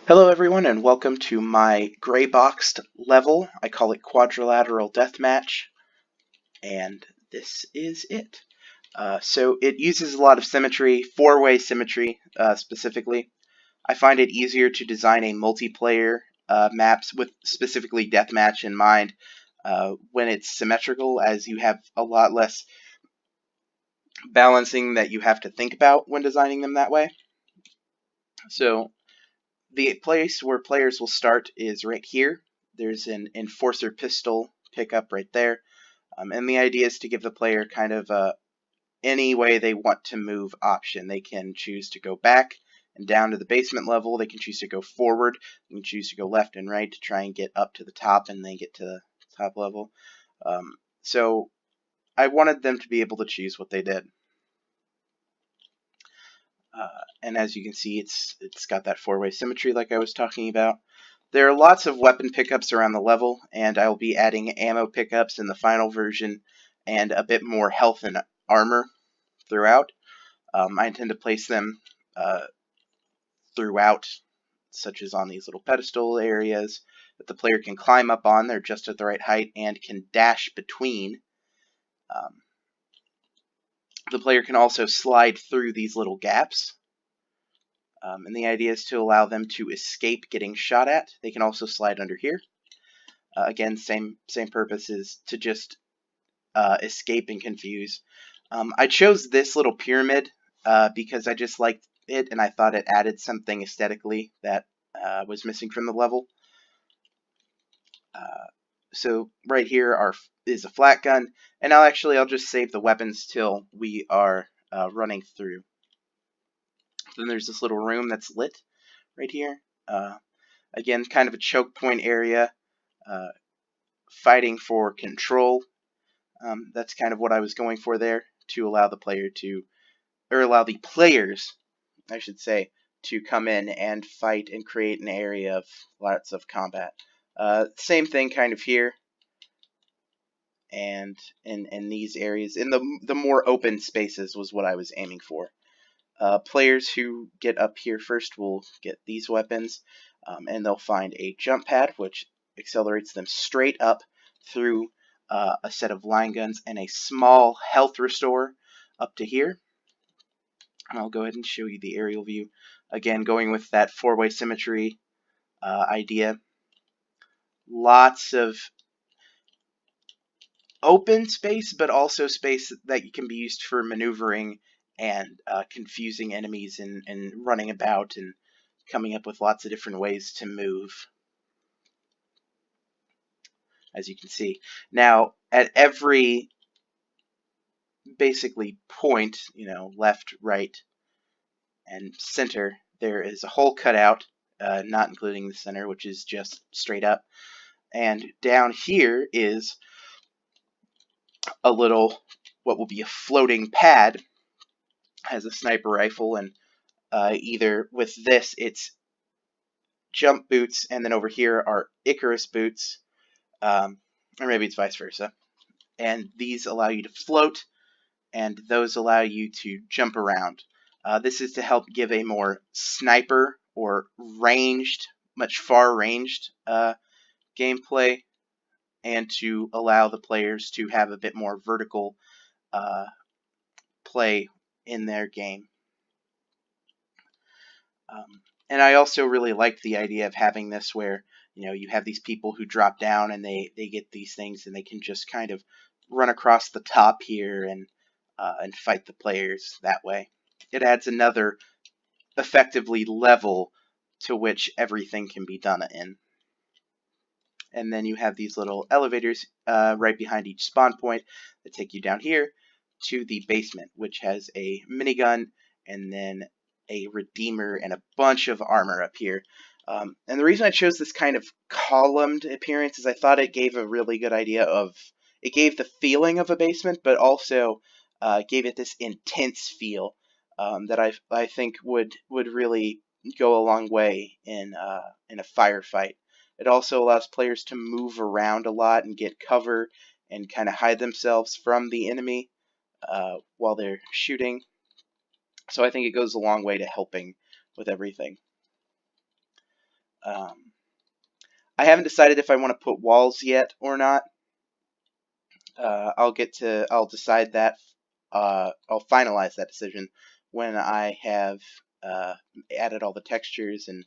Hello everyone and welcome to my gray boxed level. I call it Quadrilateral Deathmatch, and this is it. So it uses a lot of symmetry, four-way symmetry specifically. I find it easier to design a multiplayer maps with specifically deathmatch in mind when it's symmetrical, as you have a lot less balancing that you have to think about when designing them that way. So the place where players will start is right here. There's an enforcer pistol pickup right there. And the idea is to give the player kind of any way they want to move option. They can choose to go back and down to the basement level. They can choose to go forward. They can choose to go left and right to try and get up to the top and then get to the top level. So I wanted them to be able to choose what they did. And as you can see, it's got that four-way symmetry like I was talking about. There are lots of weapon pickups around the level, and I will be adding ammo pickups in the final version and a bit more health and armor throughout. I intend to place them throughout, such as on these little pedestal areas that the player can climb up on. They're just at the right height and can dash between. The player can also slide through these little gaps. And the idea is to allow them to escape getting shot at. They can also slide under here. Again, same purpose is to just escape and confuse. I chose this little pyramid because I just liked it and I thought it added something aesthetically that was missing from the level. So right here is a flat gun, and I'll just save the weapons till we are running through. Then there's this little room that's lit right here. Again, kind of a choke point area, fighting for control. That's kind of what I was going for there, to allow the player to, or allow the players, I should say, to come in and fight and create an area of lots of combat. Same thing kind of here, and in these areas, in the more open spaces was what I was aiming for. Players who get up here first will get these weapons, and they'll find a jump pad, which accelerates them straight up through a set of line guns and a small health restore up to here. And I'll go ahead and show you the aerial view. Again, going with that four-way symmetry idea. Lots of open space, but also space that can be used for maneuvering and confusing enemies and running about and coming up with lots of different ways to move, as you can see. Now, at every basically point, left, right, and center, there is a hole cut out, not including the center, which is just straight up. And down here is a little, what will be a floating pad, has a sniper rifle, and either with this it's jump boots, and then over here are Icarus boots, or maybe it's vice versa. And these allow you to float, and those allow you to jump around. This is to help give a more sniper or ranged, much far-ranged gameplay, and to allow the players to have a bit more vertical play in their game. And I also really liked the idea of having this where, you have these people who drop down and they get these things and they can just kind of run across the top here and fight the players that way. It adds another effectively level to which everything can be done in. And then you have these little elevators right behind each spawn point that take you down here to the basement, which has a minigun and then a redeemer and a bunch of armor up here. And the reason I chose this kind of columned appearance is I thought it gave a really good idea of, it gave the feeling of a basement, but also gave it this intense feel that I think would really go a long way in a firefight. It also allows players to move around a lot and get cover and kind of hide themselves from the enemy while they're shooting. So I think it goes a long way to helping with everything. I haven't decided if I want to put walls yet or not. I'll decide that. I'll finalize that decision when I have added all the textures and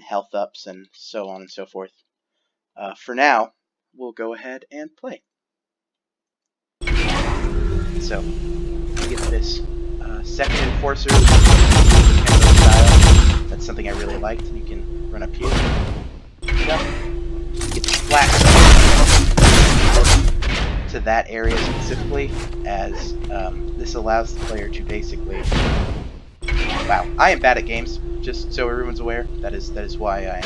health ups and so on and so forth. For now, we'll go ahead and play. So, we get this second enforcer style. That's something I really liked. You can run up here. Yep. Get the flat to that area specifically, as this allows the player to basically. Wow, I am bad at games. Just so everyone's aware, that is why I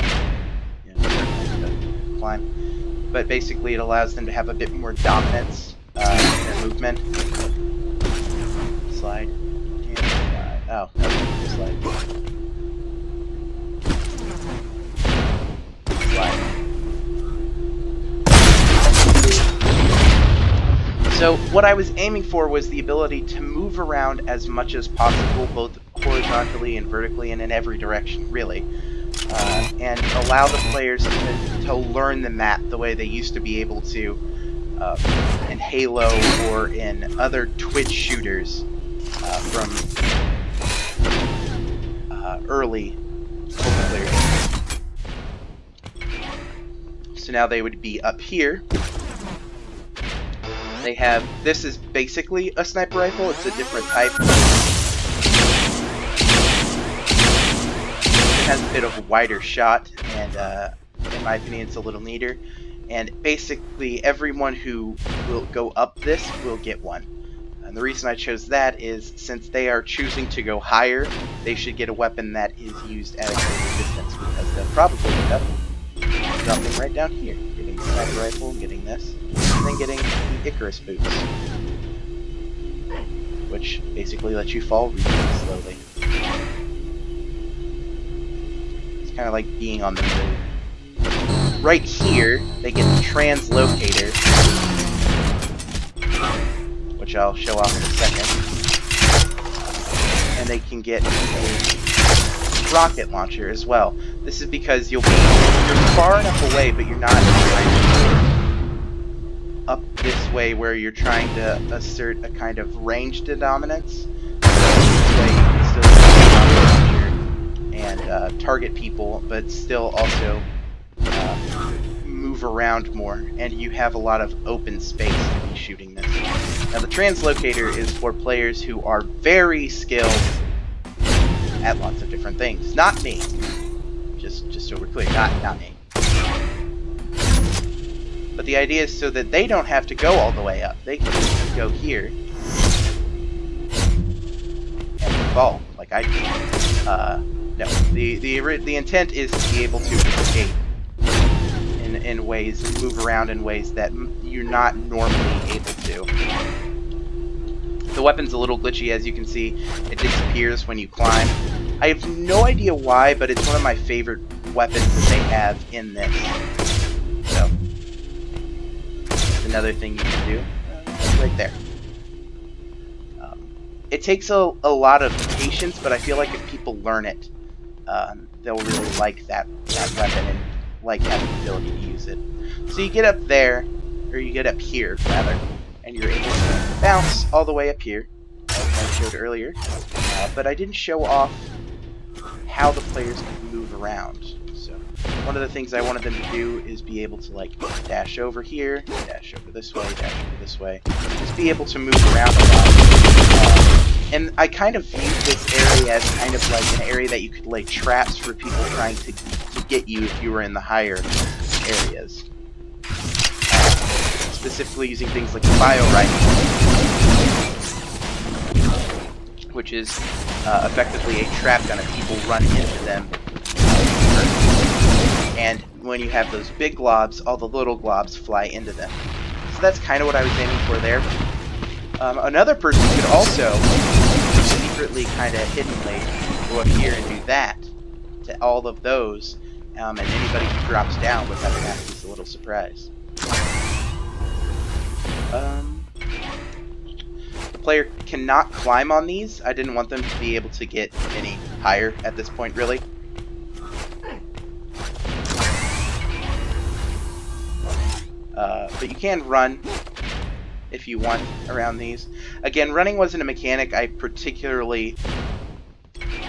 am to climb. But basically, it allows them to have a bit more dominance in their movement. Slide. And slide. Oh, no, slide. Slide. So what I was aiming for was the ability to move around as much as possible, both horizontally and vertically, and in every direction, really. And allow the players to learn the map the way they used to be able to in Halo or in other Twitch shooters from early multiplayer. So now they would be up here. They have, this is basically a sniper rifle, it's a different type. It has a bit of a wider shot, and in my opinion it's a little neater. And basically everyone who will go up this will get one. And the reason I chose that is, since they are choosing to go higher, they should get a weapon that is used at a greater distance, because they'll probably end up dropping right down here. Getting the sniper rifle, getting this, and then getting the Icarus boots, which basically lets you fall really slowly. It's kind of like being on the move. Right here, they get the translocator, which I'll show off in a second, and they can get a rocket launcher as well. This is because you're far enough away, but you're not up this way where you're trying to assert a kind of ranged dominance. This way you can still and target people, but still also move around more, and you have a lot of open space to be shooting this. Now the translocator is for players who are very skilled at lots of different things. Not me. Just so we're clear, not me. But the idea is so that they don't have to go all the way up. They can just go here and fall, like I do. No, the intent is to be able to escape in ways, move around in ways that you're not normally able to. The weapon's a little glitchy, as you can see. It disappears when you climb. I have no idea why, but it's one of my favorite weapons that they have in this. So, that's another thing you can do. Right there. It takes a lot of patience, but I feel like if people learn it, they'll really like that weapon and like having the ability to use it. So you get up there, or you get up here, rather, and you're able to bounce all the way up here, as I showed earlier. But I didn't show off how the players can move around. So one of the things I wanted them to do is be able to, like, dash over here, dash over this way, dash over this way. Just be able to move around a lot. And I kind of viewed this area as kind of like an area that you could lay traps for people trying to get you if you were in the higher areas. Specifically using things like the bio rifle, which is effectively a trap gun if people run into them. And when you have those big globs, all the little globs fly into them. So that's kind of what I was aiming for there. Another person could also secretly, kind of hiddenly, go up here and do that to all of those, and anybody who drops down would have that as a little surprise. The player cannot climb on these. I didn't want them to be able to get any higher at this point, really. But you can run if you want around these. Again, running wasn't a mechanic I particularly...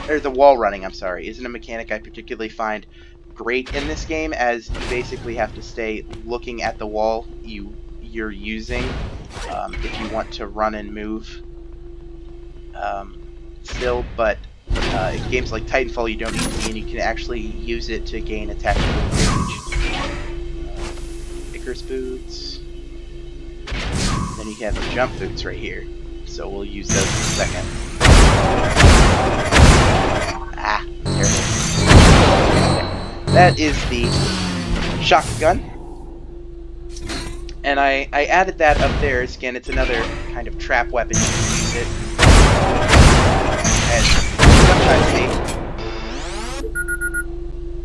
Or the wall running, I'm sorry, isn't a mechanic I particularly find great in this game, as you basically have to stay looking at the wall you're using if you want to run and move still. But in games like Titanfall, you don't need to be, and you can actually use it to gain attack range. Icarus boots. And then you have the jump boots right here, so we'll use those in a second. Ah, terrible. That is the shotgun. And I added that up there. Again, it's another kind of trap weapon. You can use it. And sometimes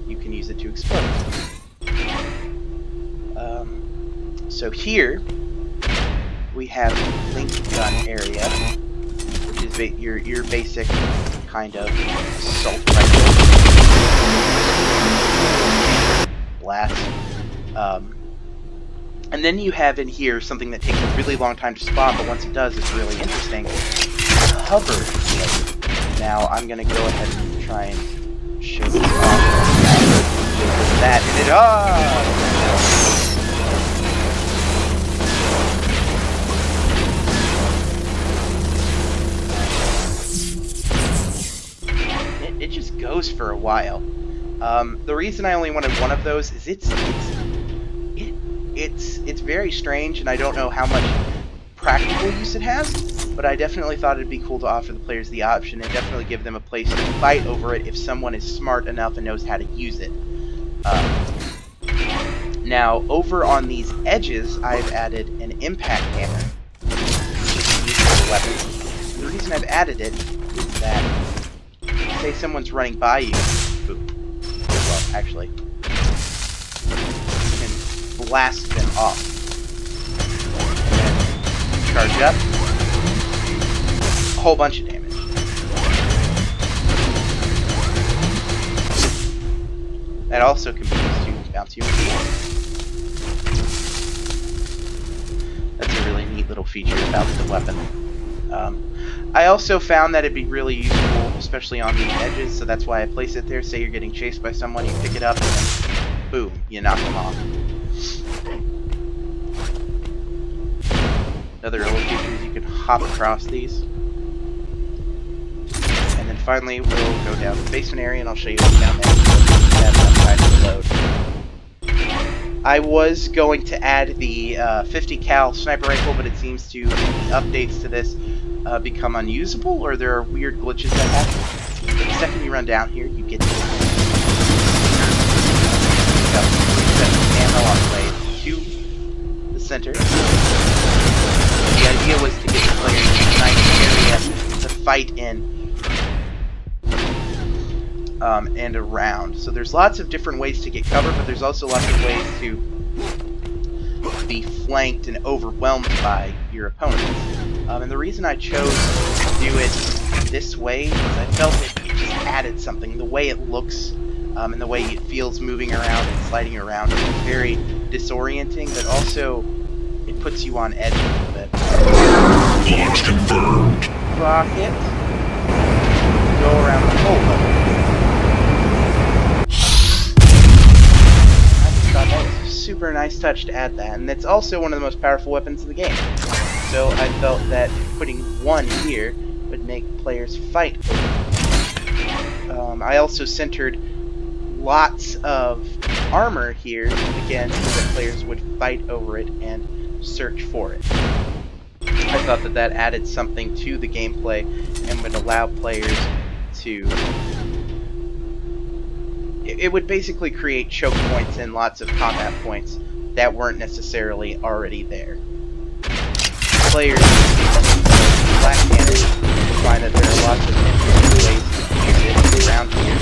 you can use it to explode. So here we have the link gun area, which is your basic kind of assault rifle. Blast. And then you have in here something that takes a really long time to spawn, but once it does, it's really interesting. Hover blade. Now I'm gonna go ahead and try and show you that, and it it just goes for a while. The reason I only wanted one of those is it's very strange, and I don't know how much practical use it has, but I definitely thought it'd be cool to offer the players the option and definitely give them a place to fight over it if someone is smart enough and knows how to use it. Now, over on these edges, I've added an impact hammer, which is a useful weapon. And the reason I've added it is that, say someone's running by you, well, actually, you can blast them off. Charge up, a whole bunch of damage. That also can be used to bounce you into the wall. That's a really neat little feature about the weapon. I also found that it'd be really useful, especially on the edges, so that's why I place it there. Say you're getting chased by someone, you pick it up, and then boom, you knock them off. Another little feature is you can hop across these. And then finally, we'll go down the basement area, and I'll show you what's down there. That's outside of the load. I was going to add the 50 cal sniper rifle, but it seems to, in the updates to this, become unusable, or there are weird glitches that happen. But the second you run down here, you get ammo on the way to the center. The idea was to get the players in a nice area to fight in and around. So there's lots of different ways to get cover, but there's also lots of ways to be flanked and overwhelmed by your opponents. And the reason I chose to do it this way is I felt it just added something. The way it looks and the way it feels moving around and sliding around is very disorienting, but also it puts you on edge a little bit. Launch confirmed. Rocket. Go around the whole level. I just thought that was a super nice touch to add that, and it's also one of the most powerful weapons in the game. So I felt that putting one here would make players fight over it. I also centered lots of armor here, again, so that players would fight over it and search for it. I thought that that added something to the gameplay and would allow players to... It would basically create choke points and lots of combat points that weren't necessarily already there. Players black-handed find that there are lots of interesting ways to use it around here,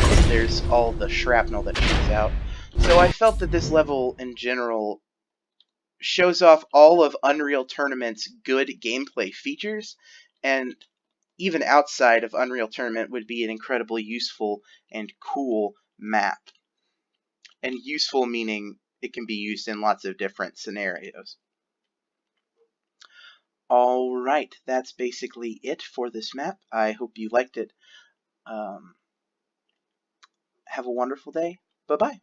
since there's all the shrapnel that shoots out. So I felt that this level in general shows off all of Unreal Tournament's good gameplay features, and even outside of Unreal Tournament would be an incredibly useful and cool map. And useful meaning it can be used in lots of different scenarios. All right, that's basically it for this map. I hope you liked it. Have a wonderful day. Bye-bye.